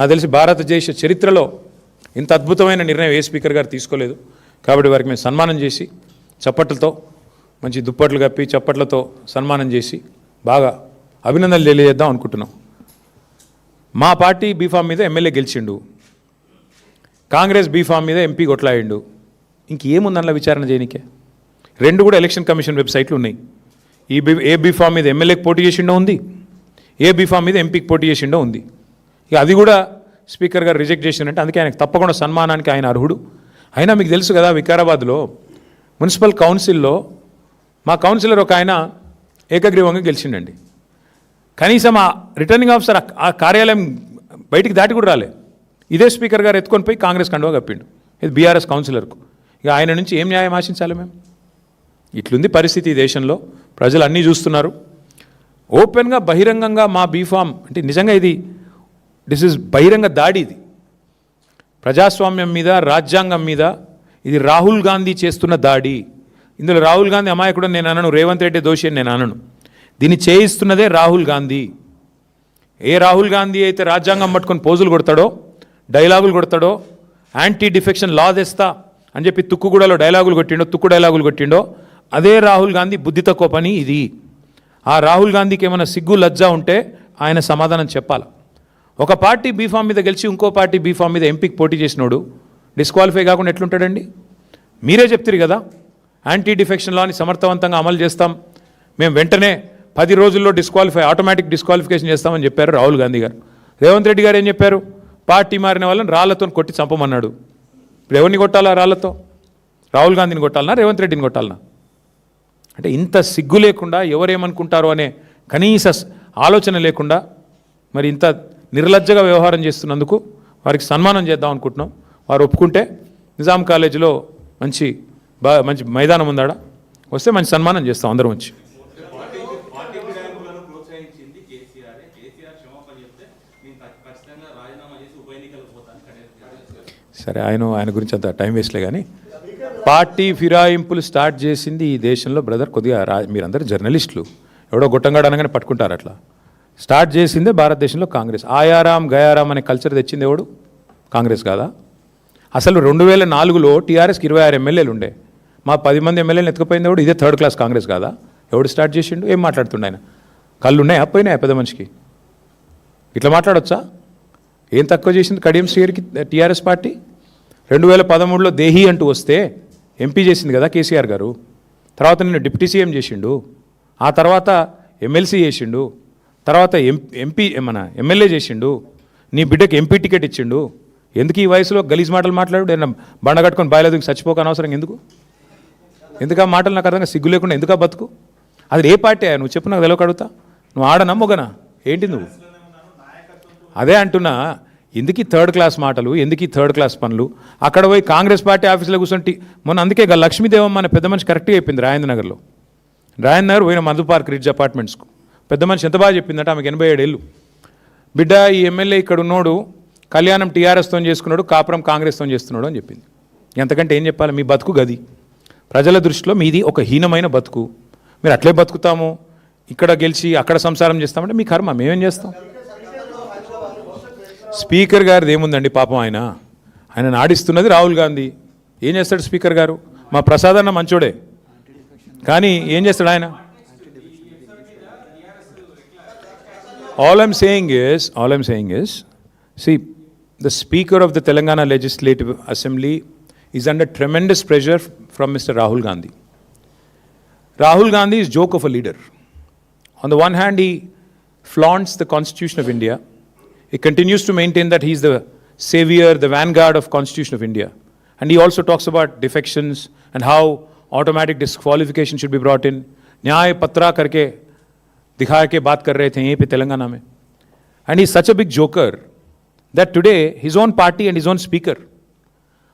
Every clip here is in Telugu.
నాకు తెలిసి భారతదేశ చరిత్రలో ఇంత అద్భుతమైన నిర్ణయం ఏ స్పీకర్ గారు తీసుకోలేదు. కాబట్టి వారికి మేము సన్మానం చేసి చప్పట్లతో మంచి దుప్పట్లు కప్పి చప్పట్లతో సన్మానం చేసి బాగా అభినందనలు తెలియజేద్దాం అనుకుంటున్నాం. మా పార్టీ బీఫామ్ మీద ఎమ్మెల్యే గెలిచిండు, కాంగ్రెస్ బీఫామ్ మీద ఎంపీ కొట్లాయిండు. ఇంకేముందన్న విచారణ చేయనికే? రెండు కూడా ఎలక్షన్ కమిషన్ వెబ్సైట్లు ఉన్నాయి. ఏ బీఫామ్ మీద ఎమ్మెల్యేకి పోటీ చేసిండో ఉంది, ఏ బీఫామ్ మీద ఎంపీకి పోటీ చేసిండో ఉంది. ఇక అది కూడా స్పీకర్ గారు రిజెక్ట్ చేసిందంటే అందుకే ఆయనకు తప్పకుండా సన్మానానికి ఆయన అర్హుడు. అయినా మీకు తెలుసు కదా, వికారాబాద్లో మున్సిపల్ కౌన్సిల్లో మా కౌన్సిలర్ ఒక ఆయన ఏకగ్రీవంగా గెలిచిండండి. కనీసం ఆ రిటర్నింగ్ ఆఫీసర్ ఆ కార్యాలయం బయటికి దాటి కూడా రాలే. ఇదే స్పీకర్ గారు ఎత్తుకొని పోయి కాంగ్రెస్ కండువా కప్పిండు. ఇది బీఆర్ఎస్ కౌన్సిలర్కు. ఇక ఆయన నుంచి ఏం న్యాయం ఆశించాలి మేము? ఇట్లుంది పరిస్థితి ఈ దేశంలో. ప్రజలు అన్నీ చూస్తున్నారు. ఓపెన్గా బహిరంగంగా మా బీఫామ్ అంటే నిజంగా దిస్ ఇస్ బహిరంగ దాడి. ఇది ప్రజాస్వామ్యం మీద, రాజ్యాంగం మీద ఇది రాహుల్ గాంధీ చేస్తున్న దాడి. ఇందులో రాహుల్ గాంధీ అమాయకుడు నేను అనను, రేవంత్ రెడ్డి దోషి అని నేను అనను. దీన్ని చేయిస్తున్నదే రాహుల్ గాంధీ. ఏ రాహుల్ గాంధీ అయితే రాజ్యాంగం పట్టుకొని పోజులు కొడతాడో, డైలాగులు కొడతాడో, యాంటీ డిఫెక్షన్ లా తెస్తా అని చెప్పి తుక్కుగూడలో తుక్కు డైలాగులు కొట్టిండో అదే రాహుల్ గాంధీ బుద్ధి తక్కువ పని ఇది. ఆ రాహుల్ గాంధీకి ఏమైనా సిగ్గు లజ్జా ఉంటే ఆయన సమాధానం చెప్పాలి. ఒక పార్టీ బీఫామ్ మీద గెలిచి ఇంకో పార్టీ బీఫామ్ మీద ఎంపీకి పోటీ చేసినోడు డిస్క్వాలిఫై కాకుండా ఎట్లుంటాడండి? మీరే చెప్తారు కదా, యాంటీ డిఫెక్షన్ లాని సమర్థవంతంగా అమలు చేస్తాం, మేము వెంటనే 10 రోజుల్లో ఆటోమేటిక్ డిస్క్వాలిఫికేషన్ చేస్తామని చెప్పారు రాహుల్ గాంధీ గారు. రేవంత్ రెడ్డి గారు ఏం చెప్పారు? పార్టీ మారిన వాళ్ళని రాళ్లతో కొట్టి చంపమన్నాడు. ఇప్పుడు ఎవరిని కొట్టాలా రాళ్లతో? రాహుల్ గాంధీని కొట్టాలనా, రేవంత్ రెడ్డిని కొట్టాలనా? అంటే ఇంత సిగ్గు లేకుండా, ఎవరేమనుకుంటారో అనే కనీస ఆలోచన లేకుండా మరి ఇంత నిర్లజ్జగా వ్యవహారం చేస్తున్నందుకు వారికి సన్మానం చేద్దాం అనుకుంటున్నాం. వారు ఒప్పుకుంటే నిజాం కాలేజీలో మంచి మైదానం ఉందాడ, వస్తే మంచి సన్మానం చేస్తాం అందరం వచ్చి. సరే, ఆయన గురించి అంత టైం వేస్ట్లే. కానీ పార్టీ ఫిరాయింపులు స్టార్ట్ చేసింది ఈ దేశంలో బ్రదర్. కొద్దిగా మీరందరూ జర్నలిస్టులు, ఎవడో గొట్టంగాడు అనగానే పట్టుకుంటారు. అట్లా స్టార్ట్ చేసిందే భారతదేశంలో కాంగ్రెస్. ఆయారాం గయారాం అనే కల్చర్ తెచ్చింది ఎవడు? కాంగ్రెస్ కాదా? అసలు 2004లో టీఆర్ఎస్కి 26 ఎమ్మెల్యేలు ఉండే. మా 10 మంది ఎమ్మెల్యేలు ఎత్తుకుపోయింది ఎవడు? ఇదే థర్డ్ క్లాస్ కాంగ్రెస్ కాదా? ఎవడు స్టార్ట్ చేసిండు? ఏం మాట్లాడుతుండే ఆయన? కళ్ళు ఉన్నాయా? పోయినాయా పెద్ద మనిషికి? ఇట్లా మాట్లాడొచ్చా? ఏం తక్కువ చేసింది కడియం శ్రీగారికి టీఆర్ఎస్ పార్టీ? 2013లో దేహి అంటూ వస్తే ఎంపీ చేసింది కదా కేసీఆర్ గారు. తర్వాత నిన్ను డిప్యూటీ సీఎం చేసిండు, ఆ తర్వాత ఎమ్మెల్సీ చేసిండు, తర్వాత ఎమ్మెల్యే చేసిండు, నీ బిడ్డకి ఎంపీ టికెట్ ఇచ్చిండు. ఎందుకు ఈ వయసులో గలీజ్ మాటలు మాట్లాడు? బండ కట్టుకొని బాయలేదు చచ్చిపోక అనవసరం ఎందుకు? ఎందుకు ఆ మాటలు నాకు అర్థంగా సిగ్గు లేకుండా ఎందుకు బతుకు? అది ఏ పార్టీ? నువ్వు చెప్పు, నాకు తెలియక అడుగుతా. నువ్వు ఆడనా మొగనా ఏంటి నువ్వు? అదే అంటున్నా, ఎందుకు థర్డ్ క్లాస్ మాటలు, ఎందుకు థర్డ్ క్లాస్ పనులు? అక్కడ పోయి కాంగ్రెస్ పార్టీ ఆఫీసులో కూర్చొని మొన్న అందుకే లక్ష్మీదేవమ్మ అనే పెద్ద మనిషి కరెక్ట్గా చెప్పింది. రాజేంద్రనగర్లో పోయిన మధు పార్క్ రిడ్జ్ అపార్ట్మెంట్స్కు పెద్ద మనిషి ఎంత బాగా చెప్పిందంటే, ఆమెకు 87 ఏళ్ళు. బిడ్డ, ఈ ఎమ్మెల్యే ఇక్కడ ఉన్నోడు కళ్యాణం టీఆర్ఎస్తో చేసుకున్నాడు, కాపురం కాంగ్రెస్తో చేస్తున్నాడు అని చెప్పింది. ఎంతకంటే ఏం చెప్పాలి? మీ బతుకు గది. ప్రజల దృష్టిలో మీది ఒక హీనమైన బతుకు. మీరు అట్లే బతుకుతాము, ఇక్కడ గెలిచి అక్కడ సంసారం చేస్తామంటే మీ కర్మ, మేమేం చేస్తాం? స్పీకర్ గారిది ఏముందండి పాపం? ఆయన నాడిస్తున్నది రాహుల్ గాంధీ. ఏం చేస్తాడు స్పీకర్ గారు? మా ప్రసాద్ అన్న మంచోడే, కానీ ఏం చేస్తాడు ఆయన? All I'm saying is, see, the Speaker of the Telangana Legislative Assembly is under tremendous pressure from Mr. Rahul Gandhi. Rahul Gandhi is joke of a leader. On the one hand, he flaunts the Constitution of India. He continues to maintain that he is the savior, the vanguard of Constitution of India. And he also talks about defections and how automatic disqualification should be brought in. न्याय पत्रा करके दिखा के बात कर रहे थे यहीं पे तेलंगाना में. And he is such a big joker that today his own party and his own speaker,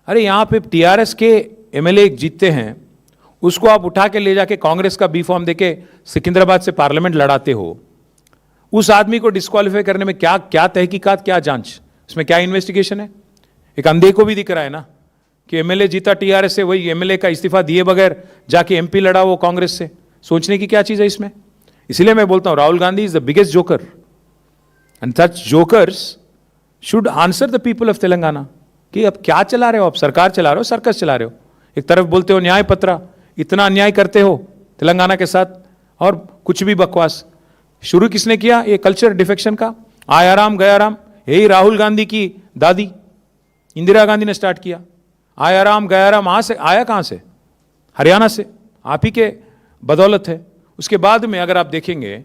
अरे यहाँ पे टीआरएस के एमएलए जीतते हैं, उसको आप उठा के ले जाके कांग्रेस का बी फॉर्म देके सिकंदराबाद से पार्लियामेंट लड़ाते हो. उस आदमी को डिस्क्वालीफाई करने में क्या तहकीकात, क्या जांच, इसमें क्या इन्वेस्टिगेशन है? एक अंधे को भी दिख रहा है ना कि एमएलए जीता टीआरएस से, वही एमएलए का इस्तीफा दिए बगैर जाके एमपी लड़ा वो कांग्रेस से. सोचने की क्या चीज़ है इसमें? इसलिए मैं बोलता हूँ Rahul Gandhi is the biggest joker, and such jokers should answer the people of Telangana कि अब क्या चला रहे हो, आप सरकार चला रहे हो, सर्कस चला रहे हो। एक तरफ बोलते हो न्याय पत्र, इतना अन्याय करते हो तेलंगाना के साथ, और कुछ भी बकवास। शुरू किसने किया ये कल्चर डिफेक्शन का? आया राम गया राम, यही राहुल गांधी की दादी इंदिरा गांधी ने स्टार्ट किया। आया राम गया राम वहाँ से आया, कहाँ से? हरियाणा से, आप ही के बदौलत है। उसके बाद में अगर आप देखेंगे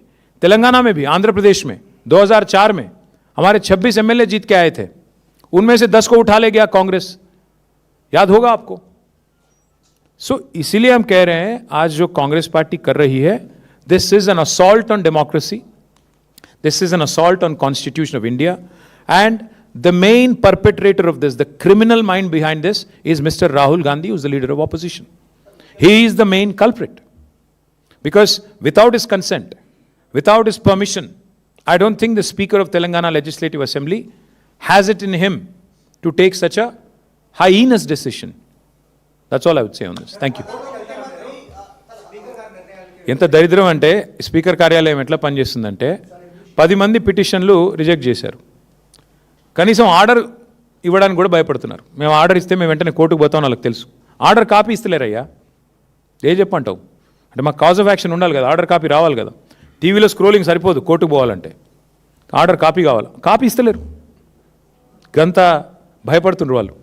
तेलंगाना में भी, आंध्र प्रदेश में 2004 में हमारे 26 एमएलए जीत के आए थे, उनमें से 10 को उठा ले गया कांग्रेस, याद होगा आपको। सो इसीलिए हम कह रहे हैं आज जो कांग्रेस पार्टी कर रही है, this is an assault on democracy, this is an assault on constitution of India, and the main perpetrator of this, the criminal mind behind this is mister Rahul Gandhi, who is the leader of opposition. He is the main culprit, because without his consent, without his permission, I don't think the Speaker of Telangana Legislative Assembly has it in him to take such a heinous decision. That's all I would say on this. Thank you. ఎంత దరిద్రం అంటే స్పీకర్ కార్యాలయం ఎట్లా పనిచేస్తుందంటే 10 మంది పిటిషన్లు రిజెక్ట్ చేశారు, కనీసం ఆర్డర్ ఇవ్వడానికి కూడా భయపడుతున్నారు. మేము ఆర్డర్ ఇస్తే మేము వెంటనే కోర్టుకు పోతాం, వాళ్ళకి తెలుసు. ఆర్డర్ కాపీ ఇస్తలేరయ్యా, ఏ చెప్పంటావు? అంటే మాకు కాజ్ ఆఫ్ యాక్షన్ ఉండాలి కదా, ఆర్డర్ కాపీ రావాలి కదా. టీవీలో స్క్రోలింగ్ సరిపోదు, కోర్టుకు పోవాలంటే ఆర్డర్ కాపీ కావాలి, కాపీ ఇస్తలేరు. గంత భయపడుతుండ్రు వాళ్ళు.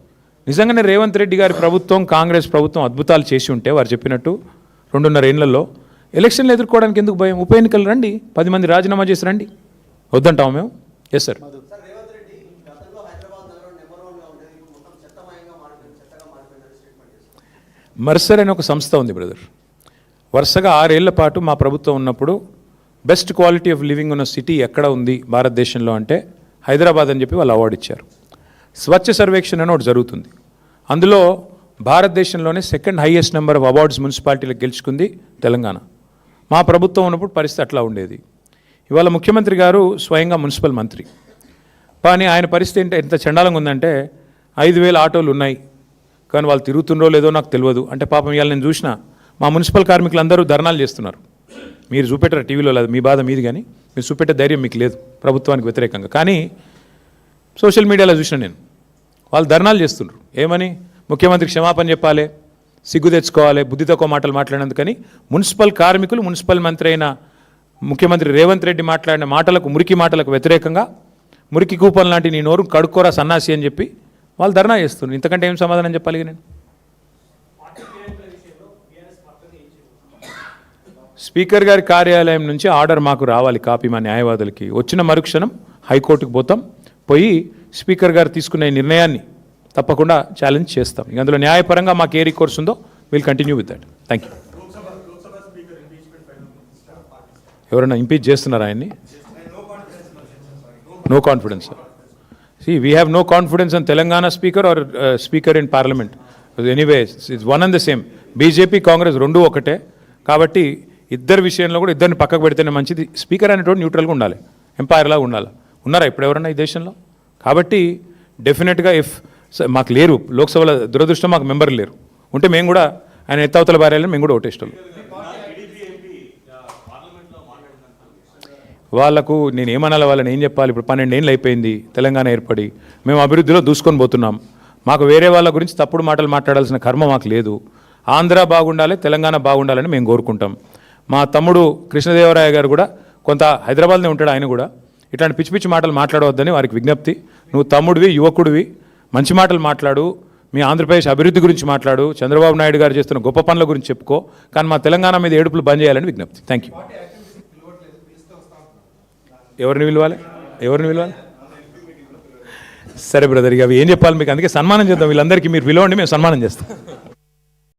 నిజంగానే రేవంత్ రెడ్డి గారి ప్రభుత్వం, కాంగ్రెస్ ప్రభుత్వం అద్భుతాలు చేసి ఉంటే వారు చెప్పినట్టు 2.5 ఏళ్లలో ఎలక్షన్లు ఎదుర్కోవడానికి ఎందుకు భయం? ఉప ఎన్నికలు రండి, 10 మంది రాజీనామా చేసి రండి, వద్దంటాము మేము. Yes sir. మర్సర్ అనే ఒక సంస్థ ఉంది బ్రదర్, వరుసగా 6 ఏళ్ల పాటు మా ప్రభుత్వం ఉన్నప్పుడు బెస్ట్ క్వాలిటీ ఆఫ్ లివింగ్ ఉన్న సిటీ ఎక్కడ ఉంది భారతదేశంలో అంటే హైదరాబాద్ అని చెప్పి వాళ్ళు అవార్డు ఇచ్చారు. స్వచ్ఛ సర్వేక్షణ అని ఒకటి జరుగుతుంది, అందులో భారతదేశంలోనే 2nd highest number of awards మున్సిపాలిటీలకు గెలుచుకుంది తెలంగాణ. మా ప్రభుత్వం ఉన్నప్పుడు పరిస్థితి అట్లా ఉండేది. ఇవాళ ముఖ్యమంత్రి గారు స్వయంగా మున్సిపల్ మంత్రి, కానీ ఆయన పరిస్థితి ఏంటంటే ఎంత చండాలంగా ఉందంటే 5,000 ఆటోలు ఉన్నాయి, కానీ వాళ్ళు తిరుగుతుండ్రో లేదో నాకు తెలియదు. అంటే పాపం ఇవాళ నేను చూసిన మా మున్సిపల్ కార్మికులు అందరూ ధర్నాలు చేస్తున్నారు. మీరు చూపెట్టారు టీవీలో, లేదు మీ బాధ మీది, కానీ మీరు చూపెట్టే ధైర్యం మీకు లేదు ప్రభుత్వానికి వ్యతిరేకంగా. కానీ సోషల్ మీడియాలో చూసిన నేను, వాళ్ళు ధర్నాలు చేస్తున్నారు. ఏమని? ముఖ్యమంత్రికి క్షమాపణ చెప్పాలి, సిగ్గు తెచ్చుకోవాలి, బుద్ధి తక్కువ మాటలు మాట్లాడినందుకని మున్సిపల్ కార్మికులు మున్సిపల్ మంత్రి అయిన ముఖ్యమంత్రి రేవంత్ రెడ్డి మాట్లాడిన మాటలకు, మురికి మాటలకు వ్యతిరేకంగా మురికి కూపన్ లాంటి నీ నోరు కడుక్కోరా సన్నాసి అని చెప్పి వాళ్ళు ధర్నా చేస్తున్నారు. ఇంతకంటే ఏం సమాధానం చెప్పాలి నేను? స్పీకర్ గారి కార్యాలయం నుంచి ఆర్డర్ మాకు రావాలి, కాపీ మా న్యాయవాదులకి. వచ్చిన మరుక్షణం హైకోర్టుకు పోతాం, పోయి స్పీకర్ గారు తీసుకునే నిర్ణయాన్ని తప్పకుండా ఛాలెంజ్ చేస్తాం. ఇంక అందులో న్యాయపరంగా మాకు ఏ రికోర్స్ ఉందో will continue with that. Thank you. ఎవరైనా ఇంపీచ్ చేస్తున్నారా ఆయన్ని? No confidence. See, we have no confidence on Telangana speaker or speaker in parliament. Anyway, it's one and the same. BJP, Congress రెండు ఒకటే. కాబట్టి ఇద్దరు విషయంలో కూడా ఇద్దరిని పక్కకు పెడితేనే మంచిది. స్పీకర్ అనేటువంటి న్యూట్రల్గా ఉండాలి, ఎంపైర్ లాగా ఉండాలి. ఉన్నారా ఇప్పుడు ఎవరన్నా ఈ దేశంలో? కాబట్టి డెఫినెట్గా మాకు లేరు లోక్సభలో, దురదృష్టం మాకు మెంబర్లు లేరు. ఉంటే మేము కూడా ఆయన ఎత్తవతల భార్యాలని మేము కూడా ఓటేస్తాం. వాళ్ళకు నేను ఏమనాలి, వాళ్ళని ఏం చెప్పాలి? ఇప్పుడు 12 ఏళ్ళు అయిపోయింది తెలంగాణ ఏర్పడి, మేము అభివృద్ధిలో దూసుకొని పోతున్నాం. మాకు వేరే వాళ్ళ గురించి తప్పుడు మాటలు మాట్లాడాల్సిన కర్మ మాకు లేదు. ఆంధ్ర బాగుండాలి, తెలంగాణ బాగుండాలని మేము కోరుకుంటాం. మా తమ్ముడు కృష్ణదేవరాయ గారు కూడా కొంత హైదరాబాద్లో ఉంటాడు, ఆయన కూడా ఇట్లాంటి పిచ్చి పిచ్చి మాటలు మాట్లాడవద్దని వారికి విజ్ఞప్తి. నువ్వు తమ్ముడివి, యువకుడివి, మంచి మాటలు మాట్లాడు, మీ ఆంధ్రప్రదేశ్ అభివృద్ధి గురించి మాట్లాడు, చంద్రబాబు నాయుడు గారు చేస్తున్న గొప్ప పనుల గురించి చెప్పుకో, కానీ మా తెలంగాణ మీద ఏడుపులు బంద్ చేయాలని విజ్ఞప్తి. Thank you. ఎవరిని పిలవాలి? సరే బ్రదర్, ఇక అవి ఏం చెప్పాలి మీకు? అందుకే సన్మానం చేద్దాం వీళ్ళందరికీ. మీరు పిలవండి, మేము సన్మానం చేస్తాం.